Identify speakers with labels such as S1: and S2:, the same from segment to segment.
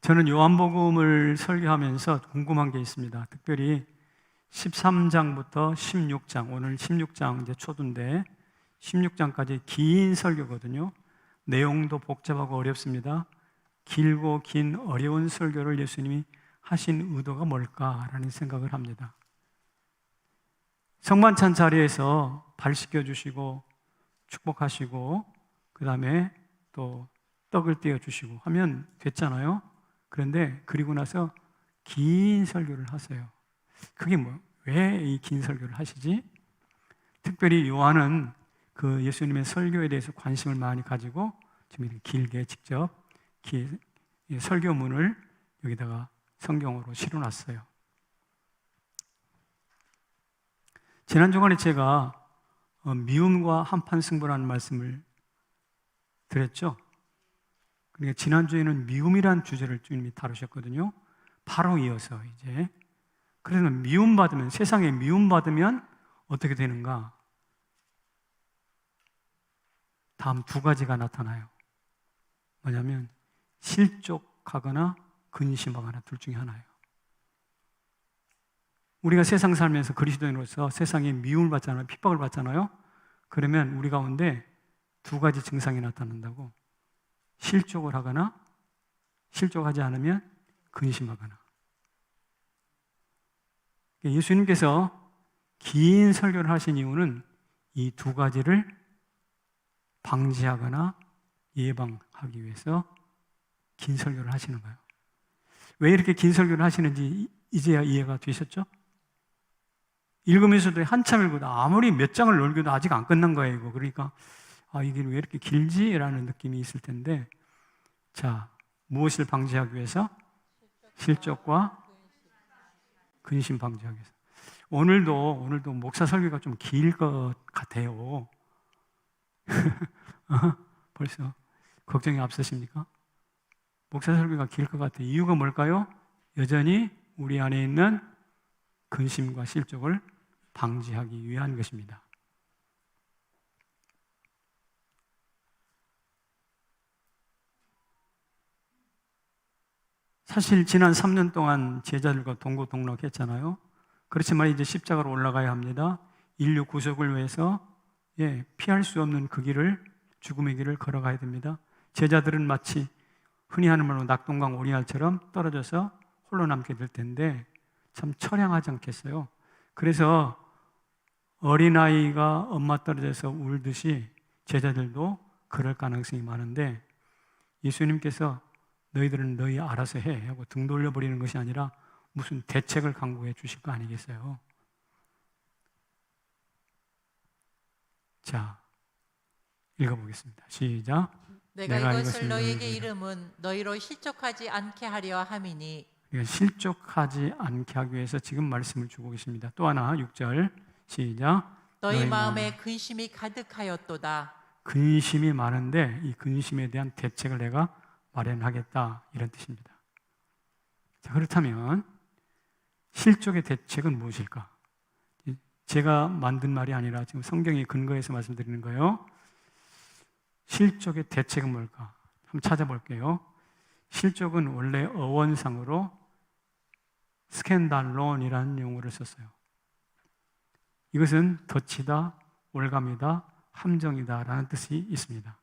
S1: 저는 요한복음을 설교하면서 궁금한 게 있습니다. 특별히 13장부터 16장, 오늘 16장 이제 초두인데 16장까지 긴 설교거든요. 내용도 복잡하고 어렵습니다. 길고 긴 어려운 설교를 예수님이 하신 의도가 뭘까라는 생각을 합니다. 성만찬 자리에서 발 씻겨주시고 축복하시고 그 다음에 또 떡을 떼어주시고 하면 됐잖아요. 그런데 그리고 나서 긴 설교를 하세요. 그게 왜 이 긴 설교를 하시지? 특별히 요한은 그 예수님의 설교에 대해서 관심을 많이 가지고 지금 이렇게 길게 직접 설교문을 여기다가 성경으로 실어놨어요. 지난 주간에 제가 미움과 한판 승부라는 말씀을 드렸죠. 그러니까 지난주에는 미움이란 주제를 주님이 다루셨거든요. 바로 이어서 이제 그래서 미움받으면, 세상에 미움받으면 어떻게 되는가? 다음 두 가지가 나타나요. 뭐냐면 실족하거나 근심하거나 둘 중에 하나예요. 우리가 세상 살면서 그리스도인으로서 세상에 미움을 받잖아요. 핍박을 받잖아요. 그러면 우리 가운데 두 가지 증상이 나타난다고. 실족을 하거나 실족하지 않으면 근심하거나. 예수님께서 긴 설교를 하신 이유는 이 두 가지를 방지하거나 예방하기 위해서 긴 설교를 하시는 거예요. 왜 이렇게 긴 설교를 하시는지 이제야 이해가 되셨죠? 읽으면서도 한참 읽어도 아무리 몇 장을 읽어도 아직 안 끝난 거예요, 이거. 그러니까 이게 왜 이렇게 길지? 라는 느낌이 있을 텐데, 자, 무엇을 방지하기 위해서? 실족과 근심 방지하기 위해서. 오늘도 목사 설교가 좀 길 것 같아요. 벌써 걱정이 앞서십니까? 목사 설교가 길 것 같아요. 이유가 뭘까요? 여전히 우리 안에 있는 근심과 실족을 방지하기 위한 것입니다. 사실 지난 3년 동안 제자들과 동고동락했잖아요. 그렇지만 이제 십자가로 올라가야 합니다. 인류 구속을 위해서 피할 수 없는 그 길을, 죽음의 길을 걸어가야 됩니다. 제자들은 마치 흔히 하는 말로 낙동강 오리알처럼 떨어져서 홀로 남게 될 텐데 참 처량하지 않겠어요? 그래서 어린아이가 엄마 떨어져서 울듯이 제자들도 그럴 가능성이 많은데, 예수님께서 너희들은 너희 알아서 해 하고 등 돌려버리는 것이 아니라 무슨 대책을 강구해 주실 거 아니겠어요? 자, 읽어보겠습니다. 시작.
S2: 내가 이것을 너희에게 이름은 너희로 실족하지 않게 하려 함이니.
S1: 실족하지 않게 하기 위해서 지금 말씀을 주고 계십니다. 또 하나 6절 시작.
S2: 너희 마음에 근심이 가득하였도다.
S1: 근심이 많은데 이 근심에 대한 대책을 내가 마련하겠다, 이런 뜻입니다. 자, 그렇다면 실족의 대책은 무엇일까? 제가 만든 말이 아니라 지금 성경의 근거에서 말씀드리는 거예요. 실족의 대책은 뭘까? 한번 찾아볼게요. 실족은 원래 어원상으로 스캔달론이라는 용어를 썼어요. 이것은 덧치다, 올감이다, 함정이다 라는 뜻이 있습니다.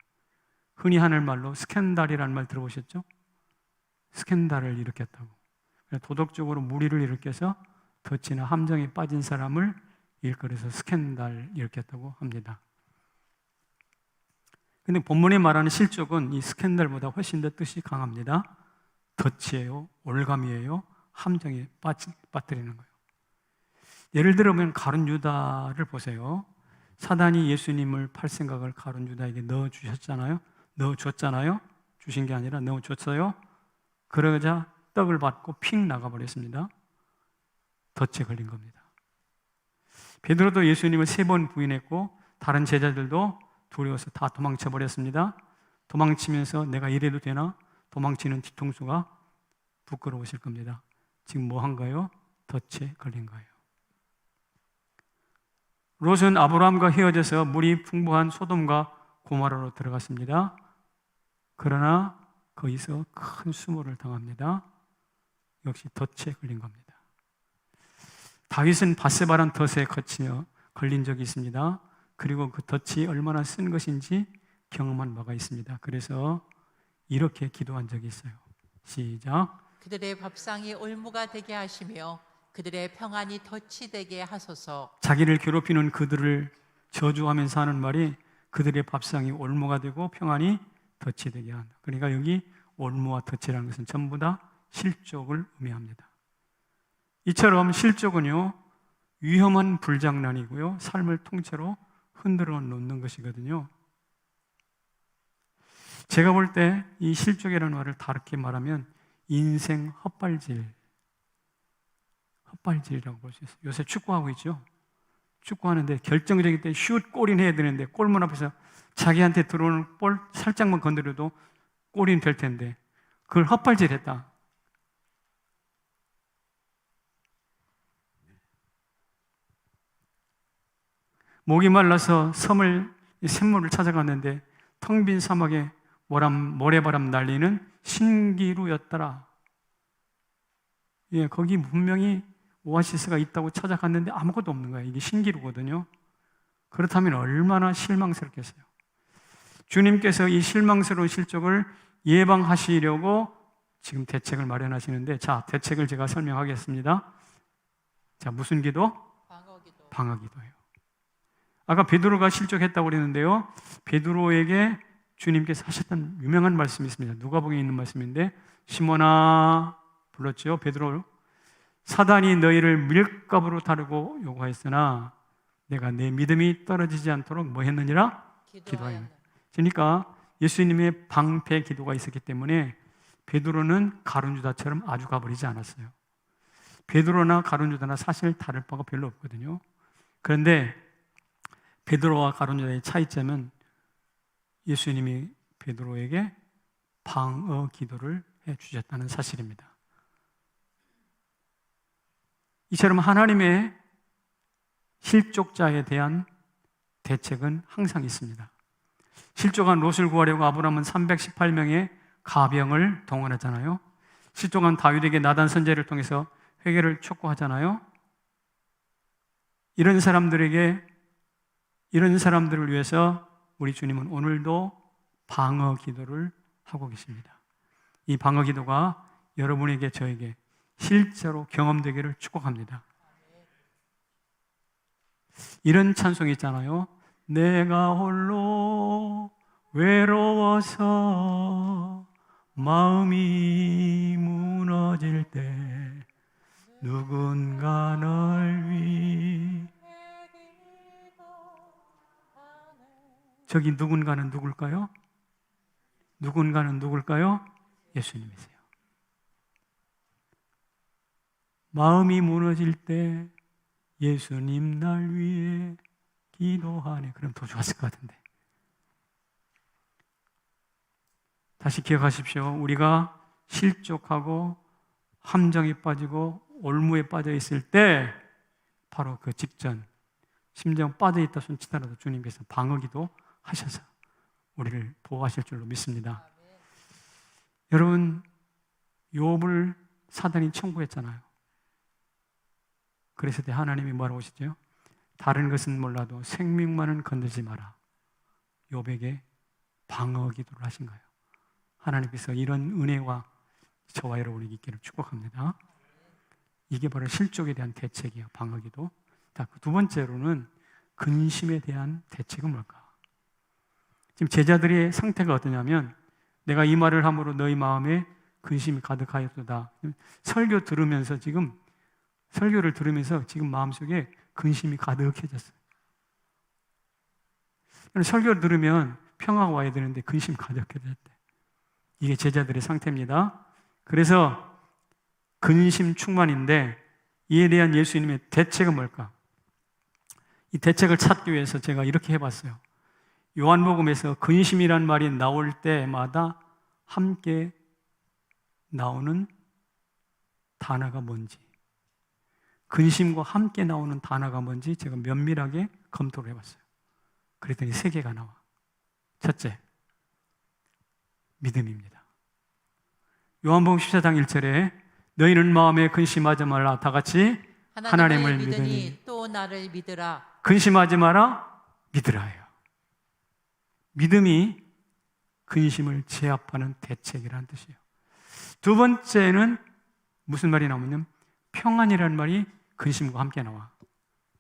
S1: 흔히 하는 말로 스캔달이라는 말 들어보셨죠? 스캔달을 일으켰다고. 도덕적으로 무리를 일으켜서 덫이나 함정에 빠진 사람을 일컬어서 스캔달 일으켰다고 합니다. 근데 본문에 말하는 실족은 이 스캔달보다 훨씬 더 뜻이 강합니다. 덫이에요, 올감이에요, 함정에 빠뜨리는 거예요. 예를 들면 가룟 유다를 보세요. 사단이 예수님을 팔 생각을 가룟 유다에게 넣어줬잖아요. 주신 게 아니라 넣어줬어요. 그러자 떡을 받고 픽 나가버렸습니다. 덫에 걸린 겁니다. 베드로도 예수님을 3번 부인했고 다른 제자들도 두려워서 다 도망쳐버렸습니다. 도망치면서 내가 이래도 되나? 도망치는 뒤통수가 부끄러우실 겁니다. 지금 뭐 한가요? 덫에 걸린 거예요. 롯은 아브라함과 헤어져서 물이 풍부한 소돔과 고모라로 들어갔습니다. 그러나 거기서 큰 수모를 당합니다. 역시 덫에 걸린 겁니다. 다윗은 밧세바란 덫에 걸린 적이 있습니다. 그리고 그 덫이 얼마나 쓴 것인지 경험한 바가 있습니다. 그래서 이렇게 기도한 적이 있어요. 시작.
S2: 그들의 밥상이 올무가 되게 하시며 그들의 평안이 덫이 되게 하소서.
S1: 자기를 괴롭히는 그들을 저주하면서 하는 말이 그들의 밥상이 올무가 되고 평안이 덫이 되게 한다. 그러니까 여기 올무와 덫이라는 것은 전부 다 실족을 의미합니다. 이처럼 실족은요, 위험한 불장난이고요, 삶을 통째로 흔들어 놓는 것이거든요. 제가 볼 때 이 실족이라는 말을 다르게 말하면 인생 헛발질이라고 볼 수 있어요. 요새 축구하고 있죠. 축구하는데 결정적일 때 슛 골인 해야 되는데 골문 앞에서 자기한테 들어오는 볼 살짝만 건드려도 골인 될 텐데 그걸 헛발질했다. 목이 말라서 샘물을 찾아갔는데 텅 빈 사막에 모래바람 날리는 신기루였더라. 예, 거기 분명히 오아시스가 있다고 찾아갔는데 아무것도 없는 거예요. 이게 신기루거든요. 그렇다면 얼마나 실망스럽겠어요. 주님께서 이 실망스러운 실족을 예방하시려고 지금 대책을 마련하시는데, 자, 대책을 제가 설명하겠습니다. 자, 무슨 기도? 방어 기도예요. 아까 베드로가 실족했다고 그랬는데요, 베드로에게 주님께서 하셨던 유명한 말씀이 있습니다. 누가복음에 있는 말씀인데, 시몬아 불렀죠. 베드로, 사단이 너희를 밀가부로 다루고 요구하였으나 내가 내 믿음이 떨어지지 않도록 뭐 했느니라? 기도하였느니라. 그러니까 예수님의 방패 기도가 있었기 때문에 베드로는 가룟유다처럼 아주 가버리지 않았어요. 베드로나 가룟유다나 사실 다를 바가 별로 없거든요. 그런데 베드로와 가룟유다의 차이점은 예수님이 베드로에게 방어 기도를 해주셨다는 사실입니다. 이처럼 하나님의 실족자에 대한 대책은 항상 있습니다. 실족한 롯을 구하려고 아브라함은 318명의 가병을 동원하잖아요. 실족한 다윗에게 나단 선지자를 통해서 회개를 촉구하잖아요. 이런 사람들을 위해서 우리 주님은 오늘도 방어 기도를 하고 계십니다. 이 방어 기도가 여러분에게 저에게 실제로 경험되기를 축복합니다. 이런 찬송이 있잖아요. 내가 홀로 외로워서 마음이 무너질 때 누군가 널 위해. 저기 누군가는 누굴까요? 누군가는 누굴까요? 예수님이세요. 마음이 무너질 때 예수님 날 위해 기도하네. 그럼 더 좋았을 것 같은데. 다시 기억하십시오. 우리가 실족하고 함정에 빠지고 올무에 빠져 있을 때 바로 그 직전, 심정 빠져 있다 손치더라도 주님께서 방어기도 하셔서 우리를 보호하실 줄로 믿습니다. 여러분, 욥을 사단이 청구했잖아요. 그랬을 때 하나님이 뭐라고 하시죠? 다른 것은 몰라도 생명만은 건들지 마라. 욥에게 방어 기도를 하신 거예요. 하나님께서 이런 은혜와 저와 여러분에게 있기를 축복합니다. 이게 바로 실족에 대한 대책이에요. 방어 기도. 두 번째로는 근심에 대한 대책은 뭘까? 지금 제자들의 상태가 어떠냐면, 내가 이 말을 함으로 너희 마음에 근심이 가득하였도다. 설교를 들으면서 지금 마음속에 근심이 가득해졌어요. 설교를 들으면 평화가 와야 되는데 근심이 가득해졌대. 이게 제자들의 상태입니다. 그래서 근심 충만인데 이에 대한 예수님의 대책은 뭘까? 이 대책을 찾기 위해서 제가 이렇게 해봤어요. 요한복음에서 근심이란 말이 나올 때마다 함께 나오는 단어가 뭔지, 근심과 함께 나오는 단어가 뭔지 제가 면밀하게 검토를 해봤어요. 그랬더니 3개가 나와. 첫째, 믿음입니다. 요한복음 14장 1절에 너희는 마음에 근심하지 말라. 다 같이 하나님을 믿으니
S2: 또 나를 믿으라.
S1: 근심하지 마라. 믿으라예요. 믿음이 근심을 제압하는 대책이라는 뜻이에요. 두 번째는 무슨 말이 나오냐면 평안이라는 말이 근심과 함께 나와.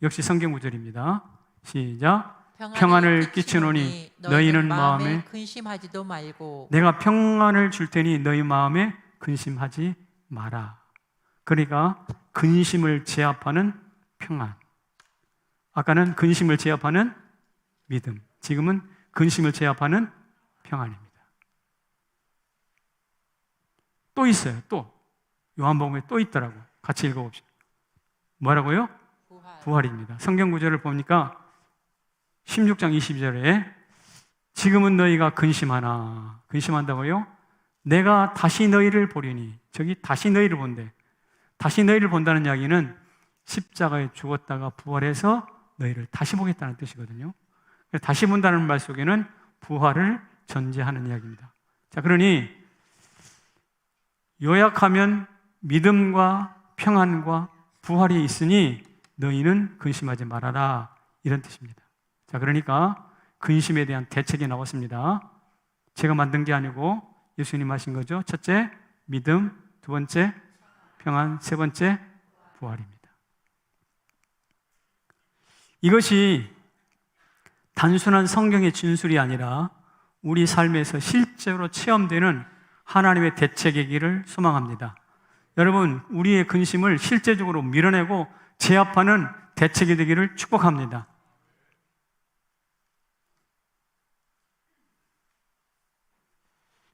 S1: 역시 성경 구절입니다. 시작. 평안을 끼치노니 너희는 마음에
S2: 근심하지도 말고.
S1: 내가 평안을 줄 테니 너희 마음에 근심하지 마라. 그러니까 근심을 제압하는 평안. 아까는 근심을 제압하는 믿음. 지금은 근심을 제압하는 평안입니다. 또 있어요. 또 요한복음에 또 있더라고. 같이 읽어봅시다. 뭐라고요? 부활입니다. 성경 구절을 보니까 16장 22절에 지금은 너희가 근심하나. 근심한다고요? 내가 다시 너희를 보리니. 저기 다시 너희를 본대. 다시 너희를 본다는 이야기는 십자가에 죽었다가 부활해서 너희를 다시 보겠다는 뜻이거든요. 다시 본다는 말 속에는 부활을 전제하는 이야기입니다. 자, 그러니 요약하면 믿음과 평안과 부활이 있으니 너희는 근심하지 말아라. 이런 뜻입니다. 자, 그러니까 근심에 대한 대책이 나왔습니다. 제가 만든 게 아니고 예수님 하신 거죠. 첫째, 믿음. 두 번째, 평안. 세 번째, 부활입니다. 이것이 단순한 성경의 진술이 아니라 우리 삶에서 실제로 체험되는 하나님의 대책이기를 소망합니다. 여러분, 우리의 근심을 실제적으로 밀어내고 제압하는 대책이 되기를 축복합니다.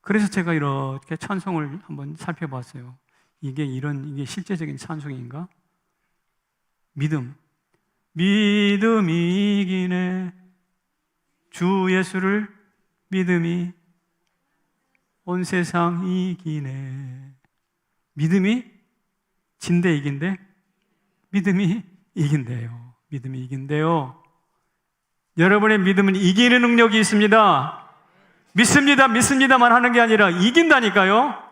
S1: 그래서 제가 이렇게 찬송을 한번 살펴봤어요. 이게 실제적인 찬송인가? 믿음. 믿음이 이기네. 주 예수를 믿음이 온 세상 이기네. 믿음이 진대 이긴대? 믿음이 이긴대요. 믿음이 이긴대요. 여러분의 믿음은 이기는 능력이 있습니다. 믿습니다, 믿습니다만 하는 게 아니라 이긴다니까요.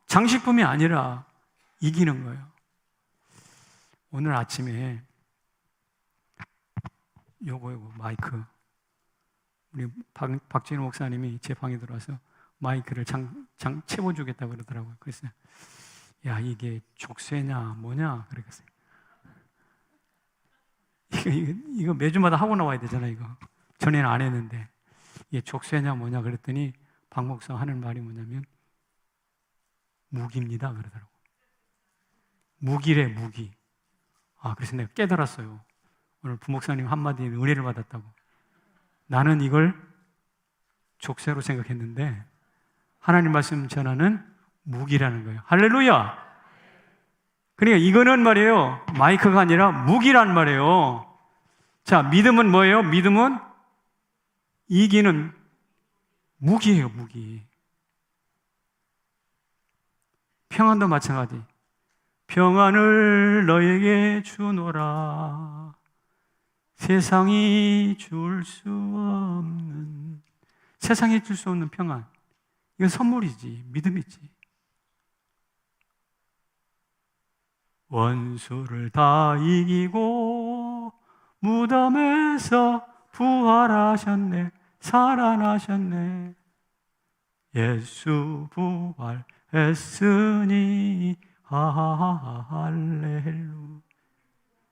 S1: 장식품이 아니라 이기는 거예요. 오늘 아침에 요거 마이크 우리 박진우 목사님이 제 방에 들어와서 마이크를 채워주겠다고 그러더라고요. 그래서 야, 이게 족쇄냐 뭐냐 그러겠어요. 이거 매주마다 하고 나와야 되잖아요. 이거 전에는 안 했는데 이게 족쇄냐 뭐냐 그랬더니 박 목사 하는 말이 뭐냐면 무기입니다 그러더라고. 무기래, 무기. 그래서 내가 깨달았어요. 오늘 부목사님 한마디에 은혜를 받았다고. 나는 이걸 족쇄로 생각했는데 하나님 말씀 전하는 무기라는 거예요. 할렐루야. 그러니까 이거는 말이에요, 마이크가 아니라 무기란 말이에요. 자, 믿음은 뭐예요? 믿음은 이기는 무기예요, 무기. 평안도 마찬가지. 평안을 너에게 주노라. 세상이 줄 수 없는, 세상이 줄 수 없는 평안. 이건 선물이지, 믿음이지. 원수를 다 이기고 무덤에서 부활하셨네. 살아나셨네. 예수 부활했으니 할렐루야.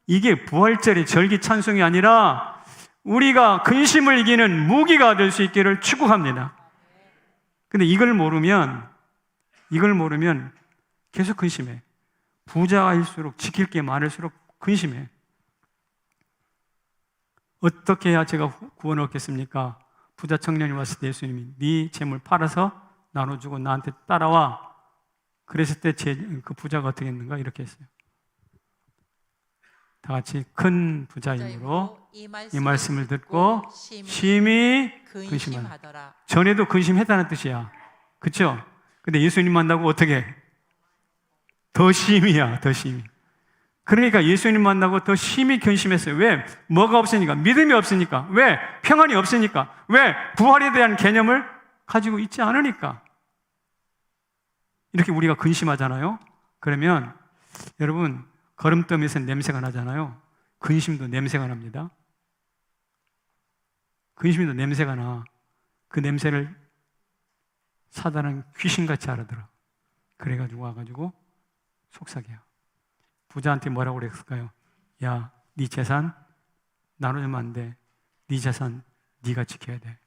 S1: 이게 부활절의 절기 찬송이 아니라 우리가 근심을 이기는 무기가 될 수 있기를 축복합니다. 근데 이걸 모르면 계속 근심해. 부자일수록 지킬 게 많을수록 근심해. 어떻게 해야 제가 구원을 얻겠습니까? 부자 청년이 왔을 때 예수님이 네 재물 팔아서 나눠주고 나한테 따라와. 그랬을 때 그 부자가 어떻게 했는가? 이렇게 했어요. 다 같이 큰 부자이므로 이 말씀을 듣고 심히 근심하더라. 전에도 근심했다는 뜻이야. 그렇죠? 근데 예수님 만나고 어떻게 해? 더 심히야, 더 심히. 그러니까 예수님 만나고 더 심히 근심했어요. 왜? 뭐가 없으니까. 믿음이 없으니까. 왜? 평안이 없으니까. 왜? 부활에 대한 개념을 가지고 있지 않으니까 이렇게 우리가 근심하잖아요. 그러면 여러분, 거름더미에서 냄새가 나잖아요. 근심도 냄새가 납니다. 근심도 냄새가 나. 그 냄새를 사단은 귀신같이 알아들어. 그래가지고 와가지고 속삭여요. 부자한테 뭐라고 그랬을까요? 야, 네 재산 나눠주면 안 돼. 네 재산 네가 지켜야 돼.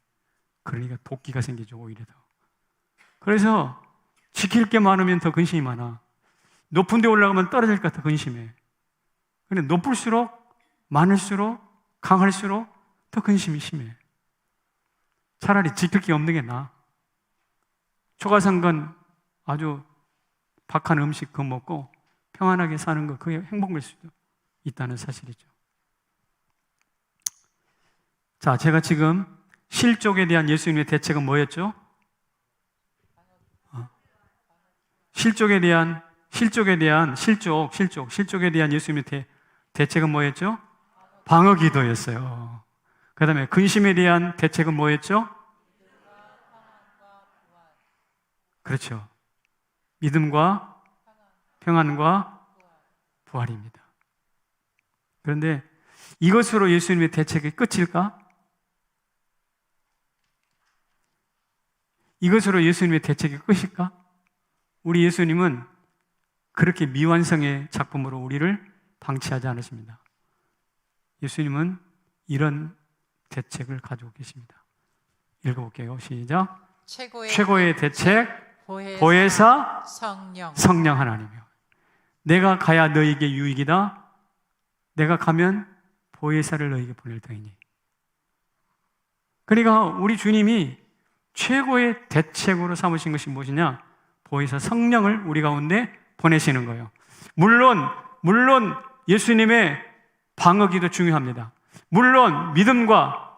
S1: 그러니까 도끼가 생기죠, 오히려 더. 그래서 지킬 게 많으면 더 근심이 많아. 높은 데 올라가면 떨어질 것 같아 근심해. 근데 높을수록, 많을수록, 강할수록 더 근심이 심해. 차라리 지킬 게 없는 게 나아. 초가상건 아주 박한 음식 그거 먹고 평안하게 사는 거, 그게 행복일 수도 있다는 사실이죠. 자, 제가 지금 실족에 대한 예수님의 대책은 뭐였죠? 실족에 대한 예수님의 대책은 뭐였죠? 방어 기도였어요. 그 다음에 근심에 대한 대책은 뭐였죠? 그렇죠. 믿음과 평안과 부활입니다. 그런데 이것으로 예수님의 대책이 끝일까? 이것으로 예수님의 대책이 끝일까? 우리 예수님은 그렇게 미완성의 작품으로 우리를 방치하지 않으십니다. 예수님은 이런 대책을 가지고 계십니다. 읽어볼게요. 시작. 최고의 대책, 보혜사 성령 하나님이요. 내가 가야 너에게 유익이다. 내가 가면 보혜사를 너에게 보낼 터이니. 그러니까 우리 주님이 최고의 대책으로 삼으신 것이 무엇이냐? 보혜사 성령을 우리 가운데 보내시는 거예요. 물론 예수님의 방어기도 중요합니다. 물론 믿음과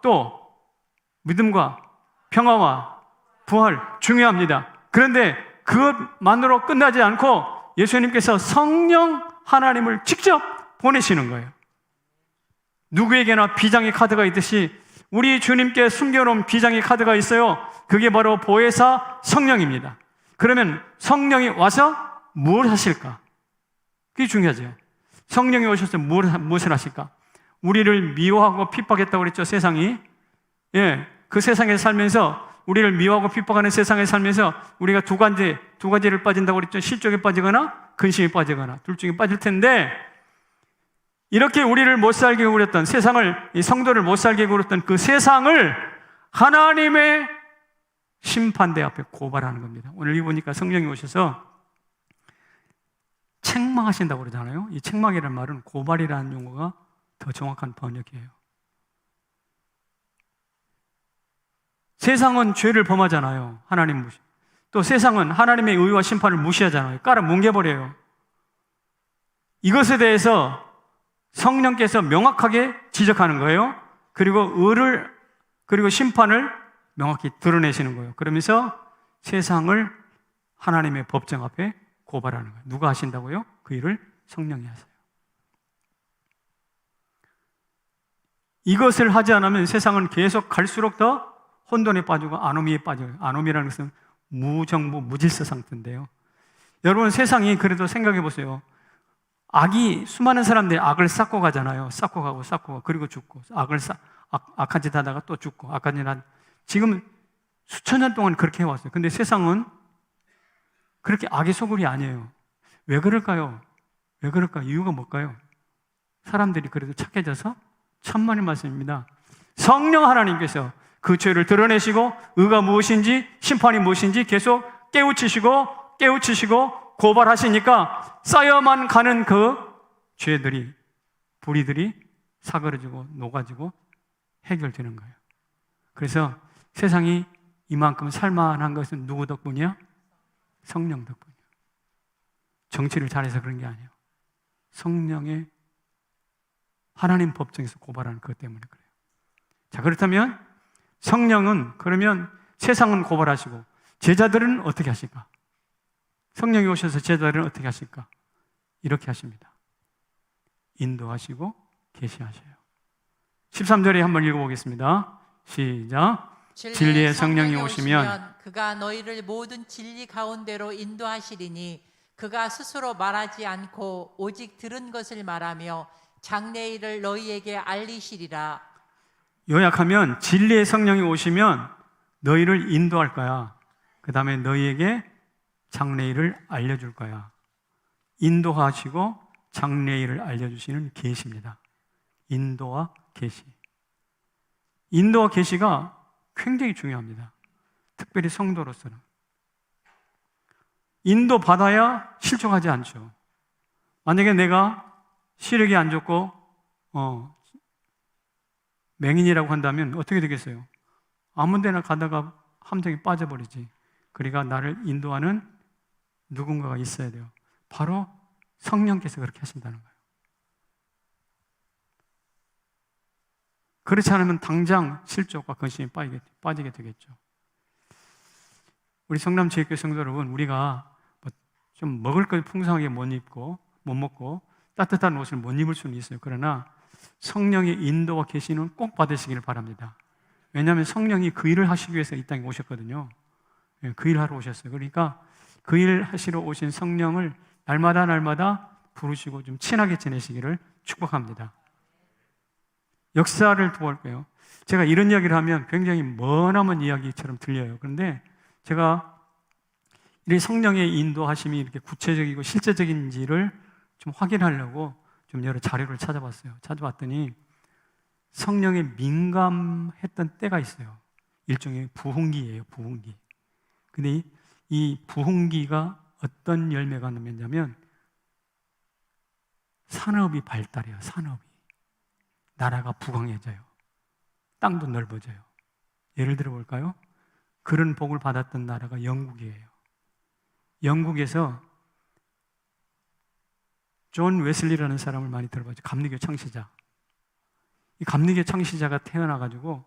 S1: 평화와 부활 중요합니다. 그런데 그것만으로 끝나지 않고 예수님께서 성령 하나님을 직접 보내시는 거예요. 누구에게나 비장의 카드가 있듯이 우리 주님께 숨겨놓은 비장의 카드가 있어요. 그게 바로 보혜사 성령입니다. 그러면 성령이 와서 뭘 하실까? 그게 중요하죠. 성령이 오셔서 무엇을 하실까? 우리를 미워하고 핍박했다고 그랬죠, 세상이. 그 세상에 살면서, 우리를 미워하고 핍박하는 세상에 살면서 우리가 두 가지를 빠진다고 그랬죠. 실족에 빠지거나 근심에 빠지거나 둘 중에 빠질 텐데, 이렇게 우리를 못 살게 구렸던 세상을, 이 성도를 못 살게 구렸던 그 세상을 하나님의 심판대 앞에 고발하는 겁니다. 오늘 보니까 성령이 오셔서 책망하신다고 그러잖아요. 이 책망이라는 말은 고발이라는 용어가 더 정확한 번역이에요. 세상은 죄를 범하잖아요. 하나님 무시. 또 세상은 하나님의 의와 심판을 무시하잖아요. 깔아 뭉개버려요. 이것에 대해서 성령께서 명확하게 지적하는 거예요. 그리고 심판을 명확히 드러내시는 거예요. 그러면서 세상을 하나님의 법정 앞에 고발하는 거예요. 누가 하신다고요? 그 일을 성령이 하세요. 이것을 하지 않으면 세상은 계속 갈수록 더 혼돈에 빠지고 아노미에 빠져요. 아노미라는 것은 무정부, 무질서 상태인데요. 여러분, 세상이 그래도 생각해 보세요. 수많은 사람들이 악을 쌓고 가잖아요. 쌓고 가고 그리고 죽고, 악한 짓 하다가 또 죽고, 악한 짓 지금 수천 년 동안 그렇게 해왔어요. 근데 세상은 그렇게 악의 소굴이 아니에요. 왜 그럴까요? 이유가 뭘까요? 사람들이 그래도 착해져서? 천만의 말씀입니다. 성령 하나님께서 그 죄를 드러내시고 의가 무엇인지 심판이 무엇인지 계속 깨우치시고 고발하시니까 쌓여만 가는 그 죄들이, 불의들이 사그러지고 녹아지고 해결되는 거예요. 그래서 세상이 이만큼 살만한 것은 누구 덕분이야? 성령 덕분이야. 정치를 잘해서 그런 게 아니에요. 성령의 하나님 법정에서 고발하는 것 때문에 그래요. 자, 그렇다면 성령은, 그러면 세상은 고발하시고 제자들은 어떻게 하실까? 성령이 오셔서 제자들은 어떻게 하실까? 이렇게 하십니다. 인도하시고 계시하셔요. 13절에 한번 읽어보겠습니다. 시작. 진리의 성령이 오시면
S2: 그가 너희를 모든 진리 가운데로 인도하시리니 그가 스스로 말하지 않고 오직 들은 것을 말하며 장래일을 너희에게 알리시리라.
S1: 요약하면 진리의 성령이 오시면 너희를 인도할 거야. 그 다음에 너희에게 장래일을 알려줄 거야. 인도하시고 장래일을 알려주시는 계시입니다. 인도와 계시. 인도와 계시가 굉장히 중요합니다. 특별히 성도로서는. 인도 받아야 실족하지 않죠. 만약에 내가 시력이 안 좋고 맹인이라고 한다면 어떻게 되겠어요? 아무 데나 가다가 함정에 빠져버리지. 그러니까 나를 인도하는 누군가가 있어야 돼요. 바로 성령께서 그렇게 하신다는 거예요. 그렇지 않으면 당장 실족과 근심이 빠지게 되겠죠. 우리 성남체육교 성도 여러분, 우리가 좀 먹을 걸 풍성하게 못 먹고 따뜻한 옷을 못 입을 수는 있어요. 그러나 성령의 인도와 계시는 꼭 받으시기를 바랍니다. 왜냐하면 성령이 그 일을 하시기 위해서 이 땅에 오셨거든요. 그 일 하러 오셨어요. 그러니까 그 일 하시러 오신 성령을 날마다 부르시고 좀 친하게 지내시기를 축복합니다. 역사를 도와볼게요. 제가 이런 이야기를 하면 굉장히 머나먼 이야기처럼 들려요. 그런데 제가 이 성령의 인도하심이 이렇게 구체적이고 실제적인지를 좀 확인하려고 좀 여러 자료를 찾아봤어요. 찾아봤더니 성령에 민감했던 때가 있어요. 일종의 부흥기예요, 부흥기. 근데 이 부흥기가 어떤 열매가 맺냐면 산업이 발달해요, 산업이. 나라가 부강해져요. 땅도 넓어져요. 예를 들어 볼까요? 그런 복을 받았던 나라가 영국이에요. 영국에서 존 웨슬리라는 사람을 많이 들어봤죠. 감리교 창시자. 이 감리교 창시자가 태어나가지고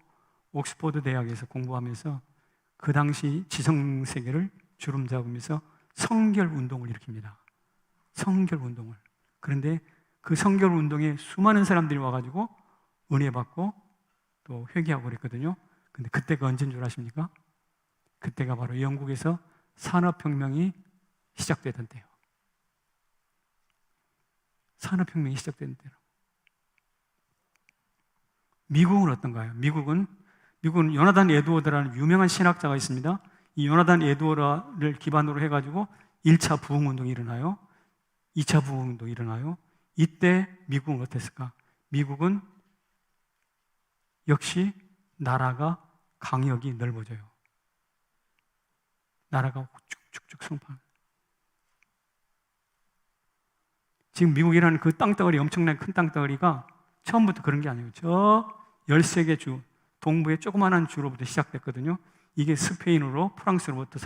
S1: 옥스퍼드 대학에서 공부하면서 그 당시 지성세계를 주름잡으면서 성결 운동을 일으킵니다. 성결 운동을. 그런데 그 성결 운동에 수많은 사람들이 와가지고 은혜 받고 또 회개하고 그랬거든요. 근데 그때가 언제인 줄 아십니까? 그때가 바로 영국에서 산업혁명이 시작되던 때요. 산업혁명이 시작되던 때로. 미국은 어떤가요? 미국은 요나단 에드워드라는 유명한 신학자가 있습니다. 이 요나단 에드워드를 기반으로 해가지고 1차 부흥운동이 일어나요. 2차 부흥운동이 일어나요. 이때 미국은 어땠을까? 미국은 역시 나라가 강역이 넓어져요. 나라가 쭉쭉쭉 성장. 지금 미국이라는 그 땅덩어리, 엄청난 큰 땅덩어리가 처음부터 그런 게 아니에요. 저 13개 주, 동부의 조그마한 주로부터 시작됐거든요. 이게 스페인으로 프랑스로부터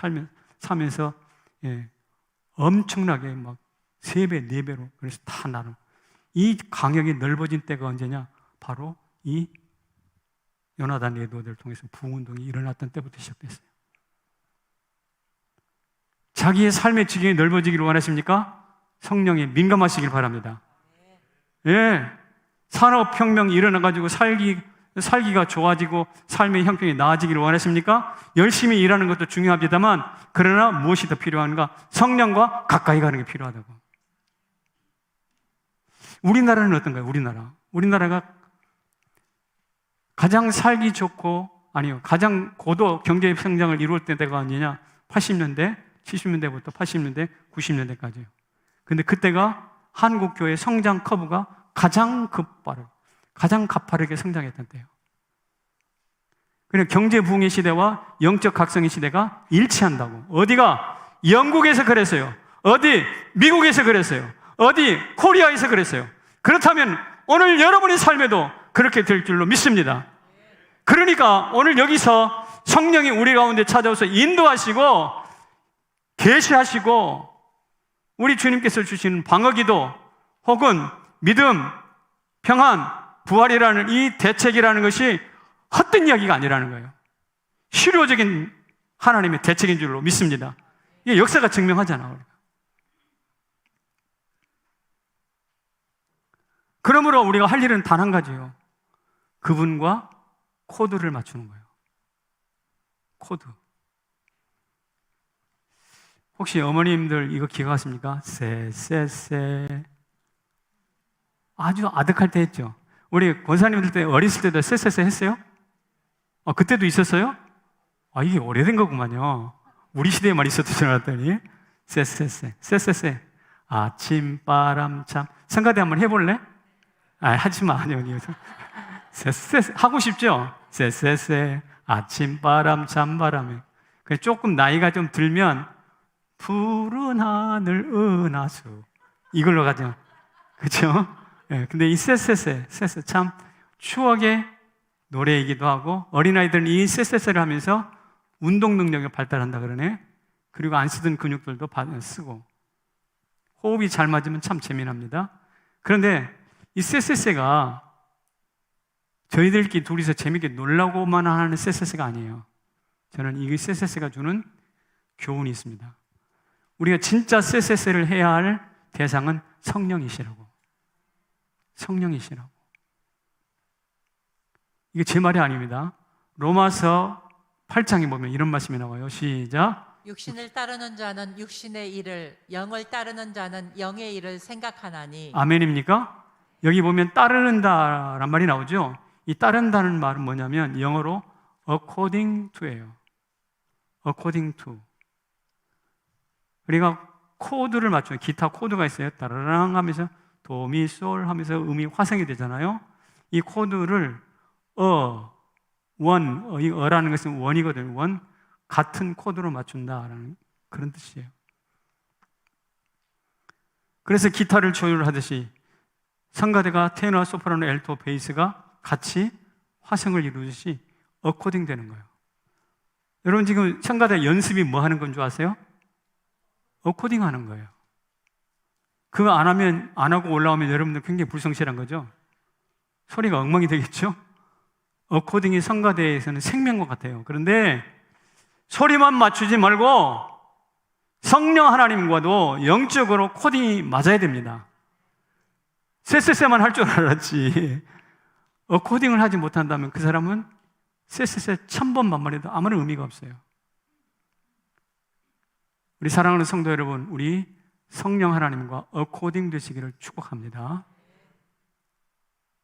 S1: 사면서 엄청나게 막 3배, 4배로 그래서 다 나눠. 이 강역이 넓어진 때가 언제냐? 바로 이 요나단 에드워드를 통해서 부흥운동이 일어났던 때부터 시작됐어요. 자기의 삶의 지경이 넓어지기를 원하십니까? 성령에 민감하시길 바랍니다. 예, 산업혁명이 일어나가지고 살기가 좋아지고 삶의 형편이 나아지기를 원하십니까? 열심히 일하는 것도 중요합니다만 그러나 무엇이 더 필요한가? 성령과 가까이 가는 게 필요하다고. 우리나라는 어떤가요? 우리나라가 가장 살기 좋고 가장 고도 경제 성장을 이룰 때가 언제냐? 80년대, 70년대부터 80년대, 90년대까지요. 근데 그때가 한국 교회 성장 커브가 가장 가파르게 성장했던 때예요. 그냥 경제 부흥의 시대와 영적 각성의 시대가 일치한다고. 어디가? 영국에서 그랬어요. 어디? 미국에서 그랬어요. 어디? 코리아에서 그랬어요. 그렇다면 오늘 여러분의 삶에도 그렇게 될 줄로 믿습니다. 그러니까 오늘 여기서 성령이 우리 가운데 찾아오서 인도하시고 계시하시고 우리 주님께서 주시는 방어기도 혹은 믿음, 평안, 부활이라는 이 대책이라는 것이 헛된 이야기가 아니라는 거예요. 실효적인 하나님의 대책인 줄로 믿습니다. 이게 역사가 증명하잖아. 그러므로 우리가 할 일은 단 한 가지예요. 그분과 코드를 맞추는 거예요. 코드. 혹시 어머님들 이거 기억하십니까? 쎄쎄쎄. 아주 아득할 때 했죠. 우리 권사님들 때 어렸을 때도 쎄쎄쎄 했어요? 그때도 있었어요? 이게 오래된 거구만요. 우리 시대에만 있었던 줄 알았더니 쎄쎄쎄 쎄쎄쎄 아침바람 참. 성가대 한번 해볼래? 하지마. 아니요. 쎄쎄쎄 하고 싶죠? 쎄쎄쎄 아침바람 찬바람에. 조금 나이가 좀 들면 푸른 하늘 은하수 이걸로 가죠. 그렇죠? 근데 이 쎄쎄쎄 참 추억의 노래이기도 하고, 어린아이들은 이 쎄쎄쎄를 하면서 운동 능력이 발달한다 그러네. 그리고 안 쓰던 근육들도 쓰고, 호흡이 잘 맞으면 참 재미납니다. 그런데 이 쎄쎄쎄가 저희들끼리 둘이서 재밌게 놀라고만 하는 쎄쎄쎄가 아니에요. 저는 이 쎄쎄쎄가 주는 교훈이 있습니다. 우리가 진짜 쎄쎄쎄를 해야 할 대상은 성령이시라고. 성령이시라고. 이게 제 말이 아닙니다. 로마서 8장에 보면 이런 말씀이 나와요. 시작.
S2: 육신을 따르는 자는 육신의 일을, 영을 따르는 자는 영의 일을 생각하나니.
S1: 아멘입니까? 여기 보면 따르는다란 말이 나오죠. 이 따른다는 말은 뭐냐면 영어로 according to예요. according to. 우리가 코드를 맞춰요. 기타 코드가 있어요. 따라랑 하면서 도미솔 하면서 음이 화성이 되잖아요. 이 코드를 어라는 것은 원이거든요. 원, 같은 코드로 맞춘다라는 그런 뜻이에요. 그래서 기타를 조율하듯이 성가대가 테너, 소프라노, 엘토, 베이스가 같이 화성을 이루듯이 어코딩 되는 거예요. 여러분 지금 성가대 연습이 뭐 하는 건 줄 아세요? 어코딩 하는 거예요. 그거 안 하면, 안 하고 올라오면 여러분들 굉장히 불성실한 거죠? 소리가 엉망이 되겠죠? 어코딩이 성가대에서는 생명과 같아요. 그런데 소리만 맞추지 말고 성령 하나님과도 영적으로 코딩이 맞아야 됩니다. 쎄쎄쎄만 할 줄 알았지. 어코딩을 하지 못한다면 그 사람은 쎄쎄쎄 1000번 만말해도 아무런 의미가 없어요. 우리 사랑하는 성도 여러분, 우리 성령 하나님과 어코딩 되시기를 축복합니다.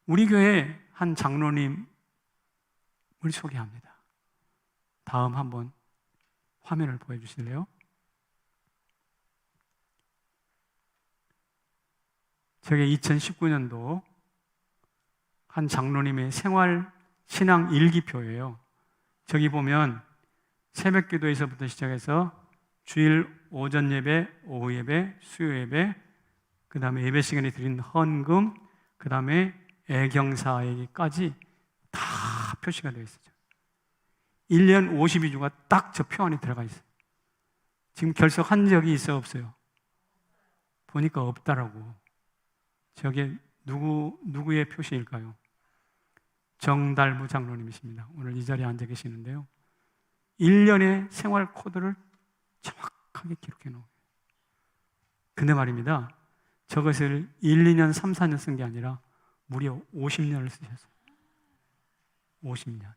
S1: 우리 교회 한 장로님을 소개합니다. 다음 한번 화면을 보여주실래요? 저게 2019년도 한 장로님의 생활 신앙 일기표예요. 저기 보면 새벽 기도에서부터 시작해서 주일 오전 예배, 오후 예배, 수요 예배, 그 다음에 예배 시간에 드린 헌금, 그 다음에 애경사에게까지 다 표시가 되어 있어요. 1년 52주가 딱 저 표 안에 들어가 있어요. 지금 결석한 적이 있어요, 없어요? 보니까 없다라고. 저게 누구의 표시일까요? 정달부 장로님이십니다. 오늘 이 자리에 앉아 계시는데요. 1년의 생활 코드를 정확하게 기록해 놓은 거예요. 근데 말입니다. 저것을 1, 2년, 3, 4년 쓴 게 아니라 무려 50년을 쓰셨어요. 50년.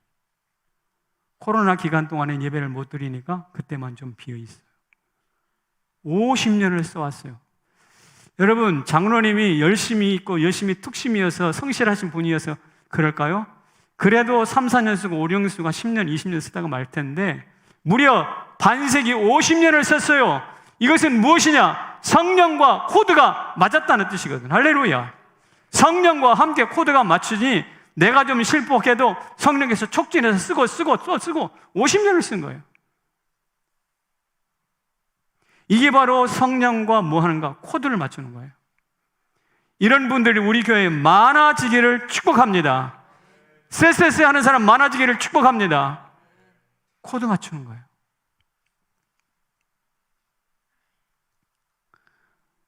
S1: 코로나 기간 동안에 예배를 못 드리니까 그때만 좀 비어 있어요. 50년을 써왔어요. 여러분, 장로님이 열심히 있고 열심히 특심이어서 성실하신 분이어서 그럴까요? 그래도 3, 4년 쓰고 5, 6수가 10년, 20년 쓰다가 말 텐데 무려 반세기 50년을 썼어요. 이것은 무엇이냐? 성령과 코드가 맞았다는 뜻이거든. 할렐루야. 성령과 함께 코드가 맞추니 내가 좀 실폭해도 성령께서 촉진해서 쓰고 50년을 쓴 거예요. 이게 바로 성령과 뭐 하는가? 코드를 맞추는 거예요. 이런 분들이 우리 교회에 많아지기를 축복합니다. 쎄쎄쎄 하는 사람 많아지기를 축복합니다. 코드 맞추는 거예요.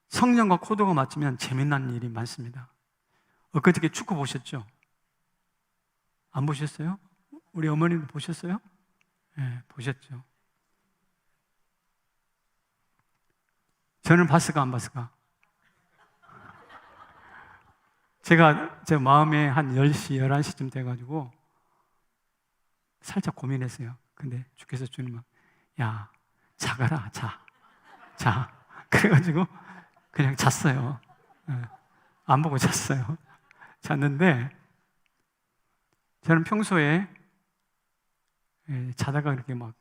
S1: 성령과 코드가 맞으면 재미난 일이 많습니다. 엊그저께 축구 보셨죠? 안 보셨어요? 우리 어머님도 보셨어요? 네, 보셨죠? 저는 봤을까 안 봤을까? 제가 제 마음에 한 10시, 11시쯤 돼가지고 살짝 고민했어요. 근데 주께서 주님은 야, 자가라, 자. 그래가지고 그냥 잤어요. 안 보고 잤어요. 잤는데 저는 평소에 자다가 그렇게 막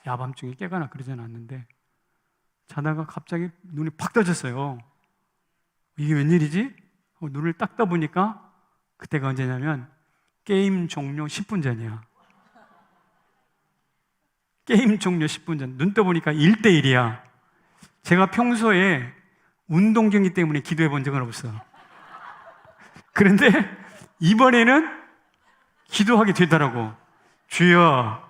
S1: 야밤중에 깨거나 그러진 않는데 자다가 갑자기 눈이 팍 떠졌어요. 이게 웬일이지? 눈을 딱 떠보니까 그때가 언제냐면 게임 종료 10분 전이야. 게임 종료 10분 전. 눈 떠보니까 1대1이야. 제가 평소에 운동경기 때문에 기도해 본 적은 없어. 그런데 이번에는 기도하게 되더라고. 주여,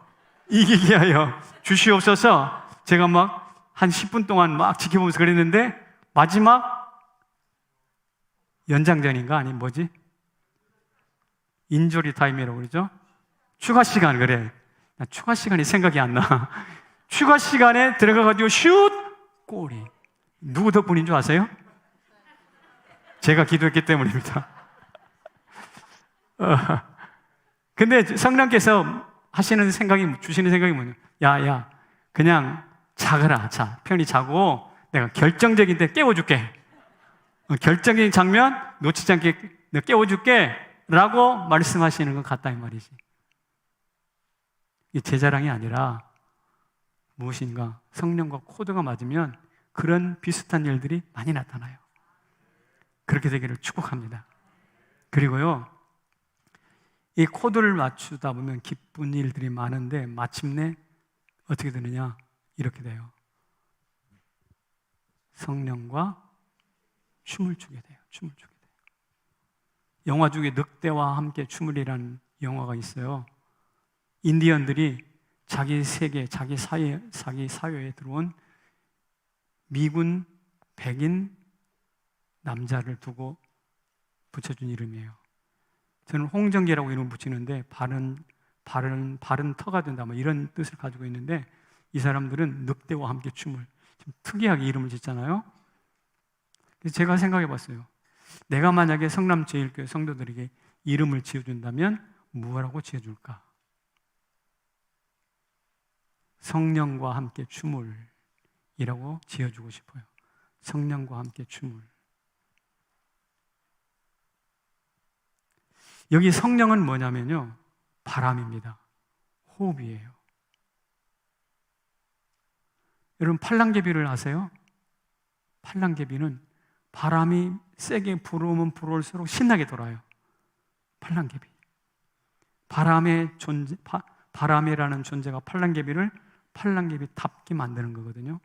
S1: 이기게 하여 주시옵소서. 제가 막 한 10분 동안 막 지켜보면서 그랬는데 마지막 연장전인가? 아니 뭐지? 인조리 타임이라고 그러죠? 추가 시간, 그래. 나 추가 시간이 생각이 안 나. 추가 시간에 들어가가지고 슛! 골이. 누구 덕분인 줄 아세요? 제가 기도했기 때문입니다. 근데 성령께서 주시는 생각이 뭐냐? 야, 그냥 자거라. 자, 편히 자고 내가 결정적인 때 깨워줄게. 결정적인 장면 놓치지 않게 내가 깨워줄게. 라고 말씀하시는 것 같다 이 말이지. 이게 제 자랑이 아니라 무엇인가 성령과 코드가 맞으면 그런 비슷한 일들이 많이 나타나요. 그렇게 되기를 축복합니다. 그리고요, 이 코드를 맞추다 보면 기쁜 일들이 많은데 마침내 어떻게 되느냐? 이렇게 돼요. 성령과 춤을 추게 돼요. 춤을 추게 돼요. 영화 중에 늑대와 함께 춤을이라는 영화가 있어요. 인디언들이 자기 세계, 자기 사회에 들어온 미군 백인 남자를 두고 붙여준 이름이에요. 저는 홍정계라고 이름을 붙이는데 바른 터가 된다, 뭐 이런 뜻을 가지고 있는데 이 사람들은 늑대와 함께 춤을 좀 특이하게 이름을 짓잖아요. 그래서 제가 생각해 봤어요. 내가 만약에 성남제일교회 성도들에게 이름을 지어준다면 무엇라고 지어줄까? 성령과 함께 춤을 이라고 지어주고 싶어요. 성령과 함께 춤을. 여기 성령은 뭐냐면요, 바람입니다. 호흡이에요. 여러분 팔랑개비를 아세요? 팔랑개비는 바람이 세게 불어오면 불어올수록 신나게 돌아요. 팔랑개비. 바람이라는 존재가 팔랑개비를 팔랑개비답게 만드는 거거든요.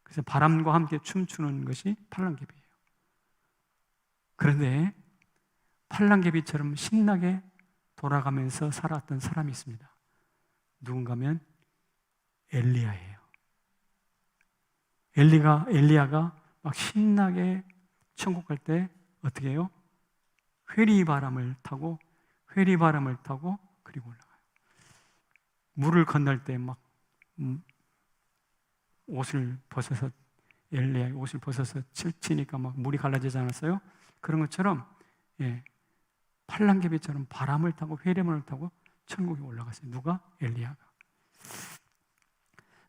S1: 그래서 바람과 함께 춤추는 것이 팔랑개비예요. 그런데 팔랑개비처럼 신나게 돌아가면서 살았던 사람이 있습니다. 누군가면 엘리야예요. 엘리야가 막 신나게 천국 갈 때 어떻게 해요? 회리바람을 타고 그리고 올라가요. 물을 건널 때 막 옷을 벗어서 엘리야의 옷을 벗어서 치니까 막 물이 갈라지지 않았어요? 그런 것처럼 팔랑개비처럼 바람을 타고 회리문을 타고 천국에 올라갔어요. 누가? 엘리야가.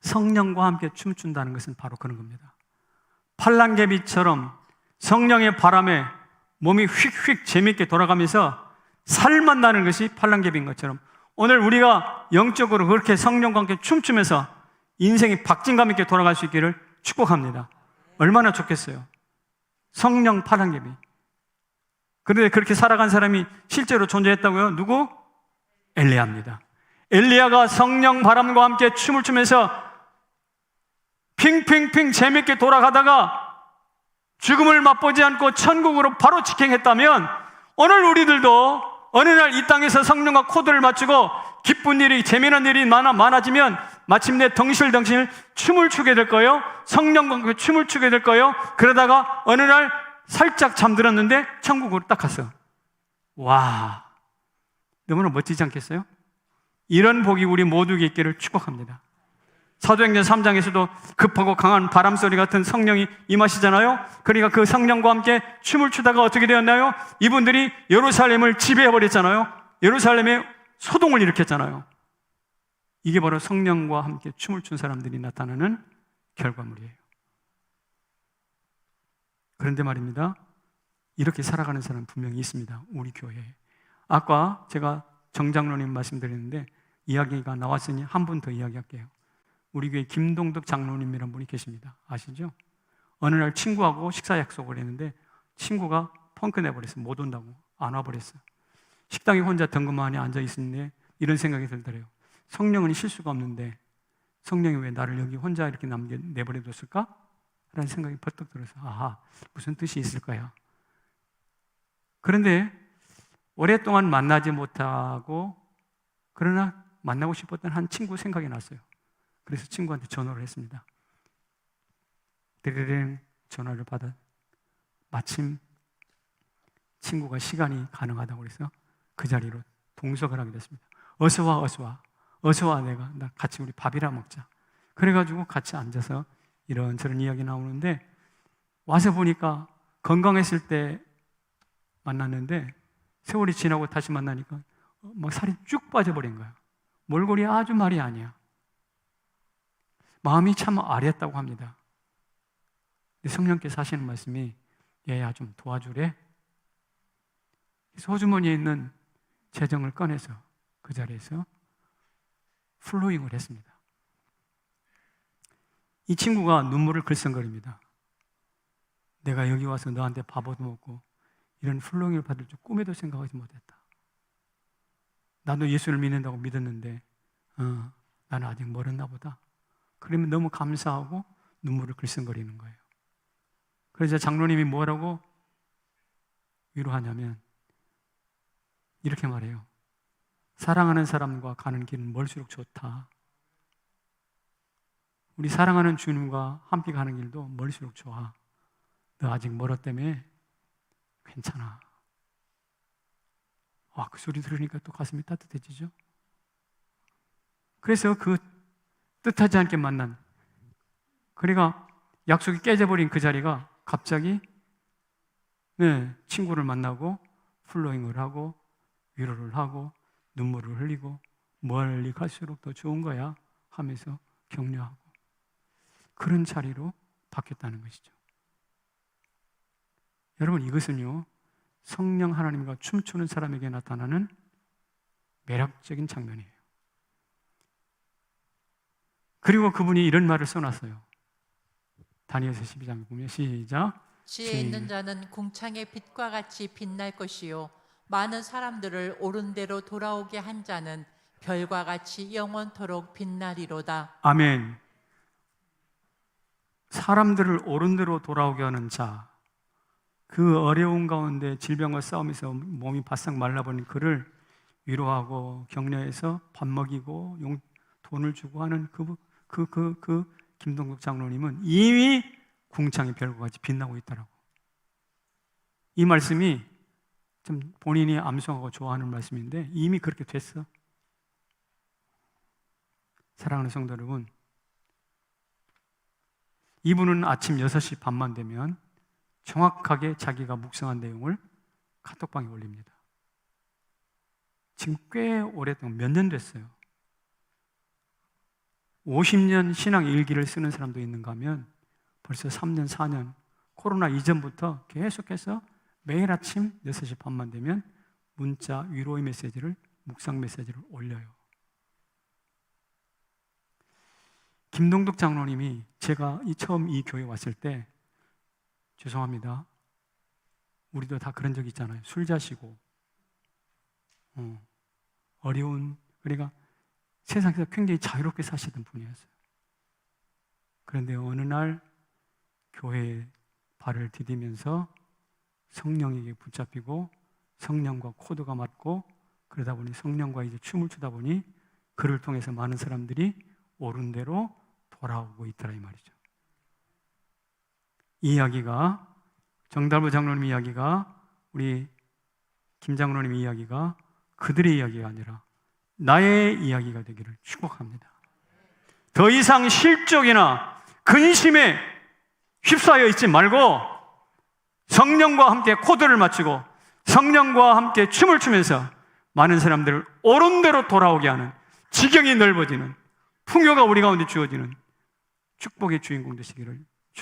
S1: 성령과 함께 춤춘다는 것은 바로 그런 겁니다. 팔랑개비처럼 성령의 바람에 몸이 휙휙 재미있게 돌아가면서 살만 나는 것이 팔랑개비인 것처럼 오늘 우리가 영적으로 그렇게 성령과 함께 춤추면서 인생이 박진감 있게 돌아갈 수 있기를 축복합니다. 얼마나 좋겠어요. 성령 팔랑개비. 그런데 그렇게 살아간 사람이 실제로 존재했다고요? 누구? 엘리야입니다. 엘리야가 성령 바람과 함께 춤을 추면서 핑핑핑 재밌게 돌아가다가 죽음을 맛보지 않고 천국으로 바로 직행했다면 오늘 우리들도 어느 날 이 땅에서 성령과 코드를 맞추고 기쁜 일이, 재미난 일이 많아지면 마침내 덩실덩실 춤을 추게 될 거예요. 성령과 춤을 추게 될 거예요. 그러다가 어느 날 살짝 잠들었는데 천국으로 딱 갔어. 와, 너무나 멋지지 않겠어요? 이런 복이 우리 모두에게 있기를 축복합니다. 사도행전 3장에서도 급하고 강한 바람소리 같은 성령이 임하시잖아요. 그러니까 그 성령과 함께 춤을 추다가 어떻게 되었나요? 이분들이 예루살렘을 지배해버렸잖아요. 예루살렘에 소동을 일으켰잖아요. 이게 바로 성령과 함께 춤을 춘 사람들이 나타나는 결과물이에요. 그런데 말입니다, 이렇게 살아가는 사람 분명히 있습니다. 우리 교회에. 아까 제가 정장로님 말씀드렸는데 이야기가 나왔으니 한 분 더 이야기할게요. 우리 교회 김동덕 장로님이라는 분이 계십니다. 아시죠? 어느 날 친구하고 식사 약속을 했는데 친구가 펑크 내버렸어요. 못 온다고. 안 와버렸어요. 식당에 혼자 덩그마니 앉아 있었는데 이런 생각이 들더래요. 성령은 실수가 없는데 성령이 왜 나를 여기 혼자 이렇게 내버려뒀을까? 라는 생각이 벌떡 들어서 아하, 무슨 뜻이 있을 거야. 그런데 오랫동안 만나지 못하고 그러나 만나고 싶었던 한 친구 생각이 났어요. 그래서 친구한테 전화를 했습니다. 드르릉 전화를 받아 마침 친구가 시간이 가능하다고 그래서 그 자리로 동석을 하게 됐습니다. 어서 와, 어서 와. 어서 와, 나 같이 우리 밥이나 먹자. 그래가지고 같이 앉아서 이런저런 이야기 나오는데 와서 보니까 건강했을 때 만났는데 세월이 지나고 다시 만나니까 막 살이 쭉 빠져버린 거야. 몰골이 아주 말이 아니야. 마음이 참 아렸다고 합니다. 성령께서 하시는 말씀이 얘야 좀 도와주래. 그래서 호주머니에 있는 재정을 꺼내서 그 자리에서 플로잉을 했습니다. 이 친구가 눈물을 글썽거립니다. 내가 여기 와서 너한테 밥 얻어먹고 이런 플로잉을 받을 줄 꿈에도 생각하지 못했다. 나도 예수를 믿는다고 믿었는데 나는 아직 멀었나 보다. 그러면 너무 감사하고 눈물을 글썽거리는 거예요. 그래서 장로님이 뭐라고 위로하냐면 이렇게 말해요. 사랑하는 사람과 가는 길은 멀수록 좋다. 우리 사랑하는 주님과 함께 가는 길도 멀수록 좋아. 너 아직 멀었다며 괜찮아. 그 소리 들으니까 또 가슴이 따뜻해지죠. 그래서 그 뜻하지 않게 만난 그러니까 약속이 깨져버린 그 자리가 갑자기 친구를 만나고 플로잉을 하고 위로를 하고 눈물을 흘리고 멀리 갈수록 더 좋은 거야 하면서 격려하고 그런 자리로 바뀌었다는 것이죠. 여러분, 이것은요 성령 하나님과 춤추는 사람에게 나타나는 매력적인 장면이에요. 그리고 그분이 이런 말을 써놨어요. 다니엘서 12장에 보면 시작.
S2: 지혜 있는 자는 궁창의 빛과 같이 빛날 것이요 많은 사람들을 옳은 대로 돌아오게 한 자는 별과 같이 영원토록 빛나리로다.
S1: 아멘. 사람들을 옳은 대로 돌아오게 하는 자, 그 어려운 가운데 질병과 싸우면서 몸이 바싹 말라버린 그를 위로하고 격려해서 밥 먹이고 돈을 주고 하는 그 김동국 장로님은 이미 궁창의 별과 같이 빛나고 있더라고. 이 말씀이 좀 본인이 암송하고 좋아하는 말씀인데 이미 그렇게 됐어. 사랑하는 성도 여러분, 이분은 아침 6시 반만 되면 정확하게 자기가 묵상한 내용을 카톡방에 올립니다. 지금 꽤 오랫동안 몇 년 됐어요. 50년 신앙 일기를 쓰는 사람도 있는가 하면 벌써 3년, 4년 코로나 이전부터 계속해서 매일 아침 6시 반만 되면 문자 위로의 메시지를 묵상 메시지를 올려요. 김동덕 장로님이 제가 처음 이 교회 왔을 때 죄송합니다. 우리도 다 그런 적 있잖아요. 술 자시고 어려운 그러니까 세상에서 굉장히 자유롭게 사시던 분이었어요. 그런데 어느 날 교회에 발을 디디면서 성령에게 붙잡히고 성령과 코드가 맞고 그러다 보니 성령과 이제 춤을 추다 보니 그를 통해서 많은 사람들이 옳은 대로 돌아오고 있더라 이 말이죠. 이 이야기가 정달부 장로님 이야기가 우리 김 장로님 이야기가 그들의 이야기가 아니라 나의 이야기가 되기를 축복합니다. 더 이상 실족이나 근심에 휩싸여 있지 말고 성령과 함께 코드를 맞추고 성령과 함께 춤을 추면서 많은 사람들을 옳은 대로 돌아오게 하는 지경이 넓어지는 풍요가 우리 가운데 주어지는 축복의 주인공 되시기를